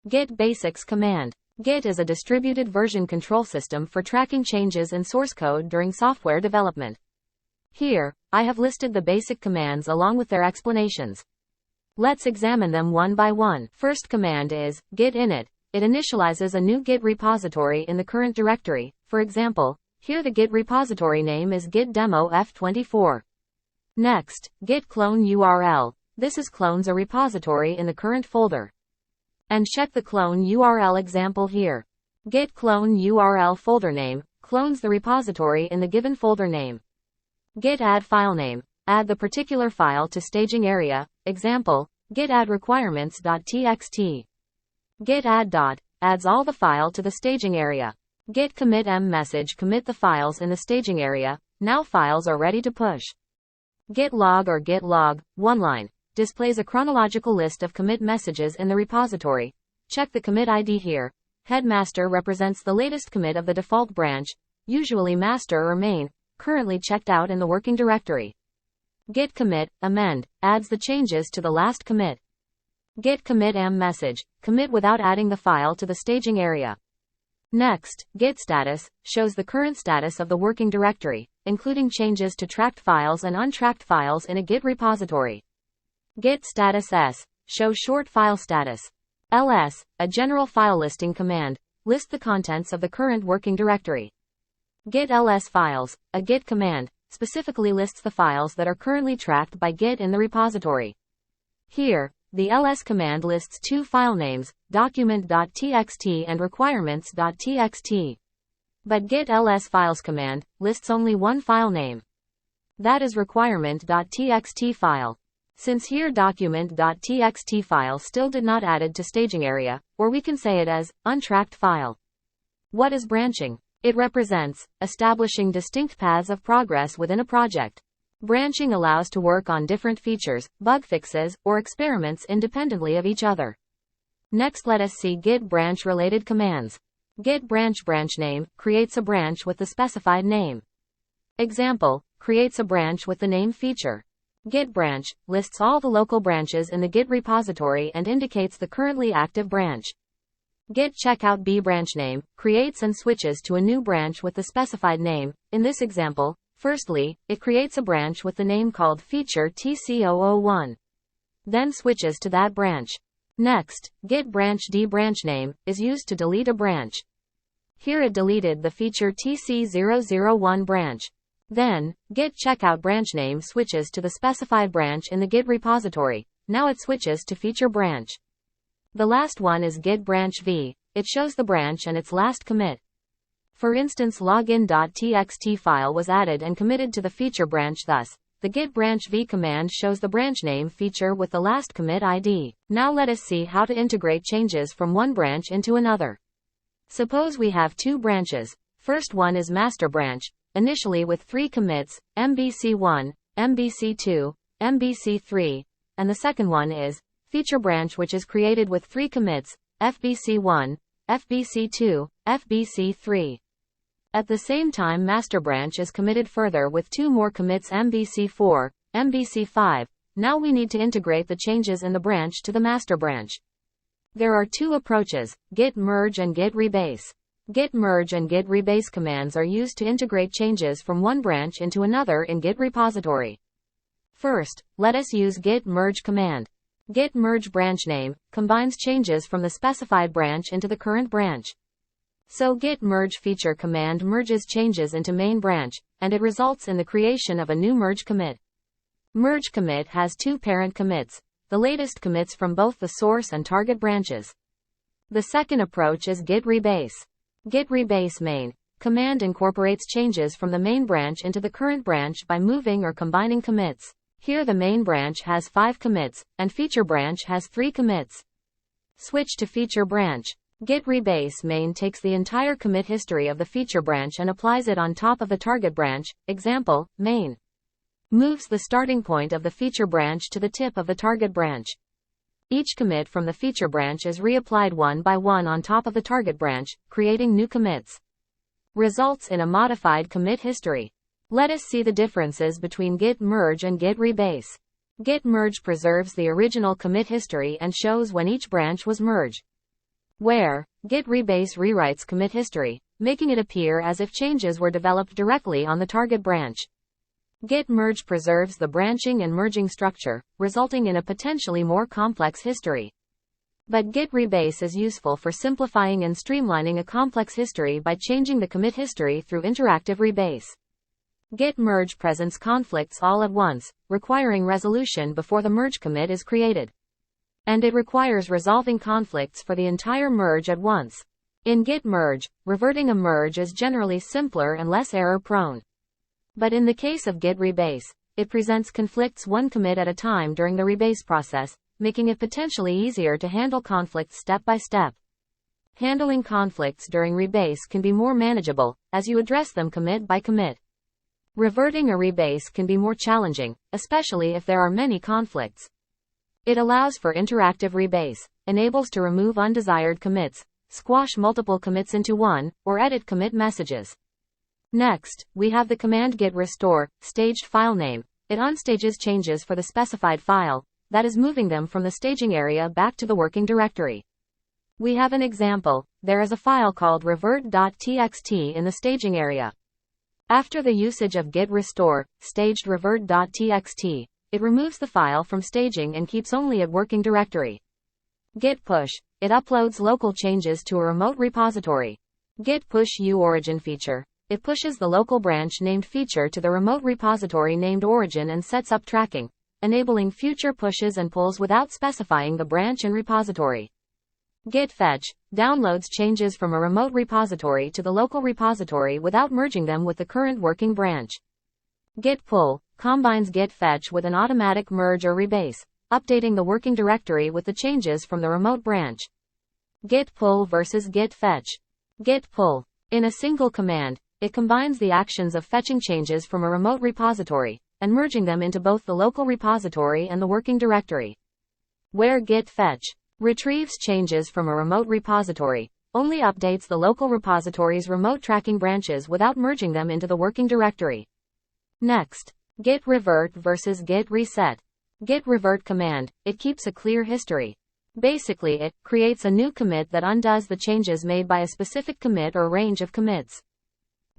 Git basics command. Git is a distributed version control system for tracking changes in source code during software development. Here, I have listed the basic commands along with their explanations. Let's examine them one by one. First command is git init. It initializes a new Git repository in the current directory. For example, here the Git repository name is git demo f24. Next, git clone URL. This is clones a repository in the current folder. And check the clone URL example here. Git clone URL folder name clones the repository in the given folder name. Git add file name. Add the particular file to staging area. Example, git add requirements.txt. Git add dot adds all the file to the staging area. Git commit message commit the files in the staging area. Now files are ready to push. Git log or git log, one line, displays a chronological list of commit messages in the repository. Check the commit ID here. Headmaster represents the latest commit of the default branch, usually master or main, currently checked out in the working directory. Git commit, amend, adds the changes to the last commit. Git commit message, commit without adding the file to the staging area. Next, git status, shows the current status of the working directory, including changes to tracked files and untracked files in a Git repository. Git status s, shows short file status. ls, a general file listing command, lists the contents of the current working directory. Git ls files, a Git command, specifically lists the files that are currently tracked by Git in the repository. Here, the ls command lists two file names, document.txt and requirements.txt. But git ls files command lists only one file name. That is requirement.txt file. Since here document.txt file still did not added to staging area, or we can say it as untracked file. What is branching? It represents establishing distinct paths of progress within a project. Branching allows to work on different features, bug fixes, or experiments independently of each other. Next, let us see git branch related commands. Git branch name creates a branch with the specified name. Example, creates a branch with the name feature. Git branch lists all the local branches in the Git repository and indicates the currently active branch. Git checkout branch name creates and switches to a new branch with the specified name. In this example, firstly, it creates a branch with the name called feature TC001. Then switches to that branch. Next, git branch branch name is used to delete a branch. Here it deleted the feature TC001 branch. Then, git checkout branch name switches to the specified branch in the Git repository. Now it switches to feature branch. The last one is git branch v. It shows the branch and its last commit. For instance, login.txt file was added and committed to the feature branch. Thus, the git branch v command shows the branch name feature with the last commit ID. Now let us see how to integrate changes from one branch into another. Suppose we have two branches. First one is master branch, initially with 3 commits, MBC1, MBC2, MBC3, and the second one is feature branch, which is created with 3 commits, FBC1, FBC2, FBC3. At the same time, master branch is committed further with 2 more commits, MBC4, MBC5. Now we need to integrate the changes in the branch to the master branch. There are 2 approaches, git merge and git rebase. Git merge and git rebase commands are used to integrate changes from one branch into another in Git repository. First, let us use git merge command. Git merge branch name combines changes from the specified branch into the current branch. So git merge feature command merges changes into main branch, and it results in the creation of a new merge commit. Merge commit has 2 parent commits, the latest commits from both the source and target branches. The second approach is git rebase. Git rebase main command incorporates changes from the main branch into the current branch by moving or combining commits. Here the main branch has 5 commits, and feature branch has 3 commits. Switch to feature branch. Git rebase main takes the entire commit history of the feature branch and applies it on top of the target branch. Example, main moves the starting point of the feature branch to the tip of the target branch. Each commit from the feature branch is reapplied one by one on top of the target branch, creating new commits. Results in a modified commit history. Let us see the differences between git merge and git rebase. Git merge preserves the original commit history and shows when each branch was merged. where git rebase rewrites commit history, making it appear as if changes were developed directly on the target branch. Git merge preserves the branching and merging structure, resulting in a potentially more complex history. But git rebase is useful for simplifying and streamlining a complex history by changing the commit history through interactive rebase. Git merge presents conflicts all at once, requiring resolution before the merge commit is created. And it requires resolving conflicts for the entire merge at once. In git merge, reverting a merge is generally simpler and less error-prone. But in the case of git rebase, it presents conflicts one commit at a time during the rebase process, making it potentially easier to handle conflicts step by step. Handling conflicts during rebase can be more manageable, as you address them commit by commit. Reverting a rebase can be more challenging, especially if there are many conflicts. It allows for interactive rebase, enables to remove undesired commits, squash multiple commits into one, or edit commit messages. Next, we have the command git restore, staged file name. It unstages changes for the specified file, that is moving them from the staging area back to the working directory. We have an example. There is a file called revert.txt in the staging area. After the usage of git restore, staged revert.txt, it removes the file from staging and keeps only at working directory. Git push, it uploads local changes to a remote repository. Git push uOrigin feature, it pushes the local branch named feature to the remote repository named origin and sets up tracking, enabling future pushes and pulls without specifying the branch and repository. Git fetch downloads changes from a remote repository to the local repository without merging them with the current working branch. Git pull combines git fetch with an automatic merge or rebase, updating the working directory with the changes from the remote branch. Git pull versus git fetch. Git pull. In a single command, it combines the actions of fetching changes from a remote repository and merging them into both the local repository and the working directory. Where git fetch retrieves changes from a remote repository, only updates the local repository's remote tracking branches without merging them into the working directory. Next, git revert versus git reset. Git revert command, it keeps a clear history. Basically, it creates a new commit that undoes the changes made by a specific commit or range of commits.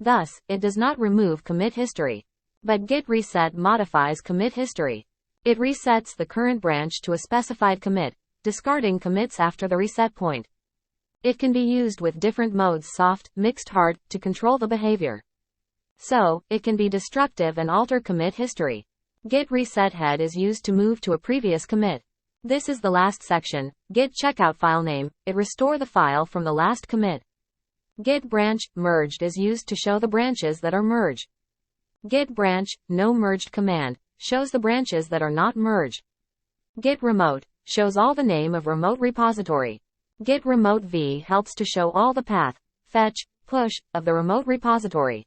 Thus, it does not remove commit history. But git reset modifies commit history. It resets the current branch to a specified commit, discarding commits after the reset point. It can be used with different modes soft, mixed hard, to control the behavior. So, it can be destructive and alter commit history. Git reset head is used to move to a previous commit. This is the last section. Git checkout file name, it restore the file from the last commit. Git branch merged is used to show the branches that are merged. Git branch no merged command shows the branches that are not merged. Git remote shows all the name of remote repository. Git remote v helps to show all the path, fetch, push, of the remote repository.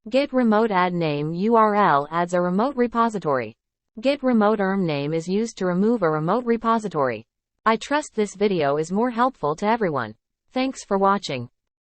Git remote add name URL adds a remote repository. Git remote erm name is used to remove a remote repository. I trust this video is more helpful to everyone. Thanks for watching.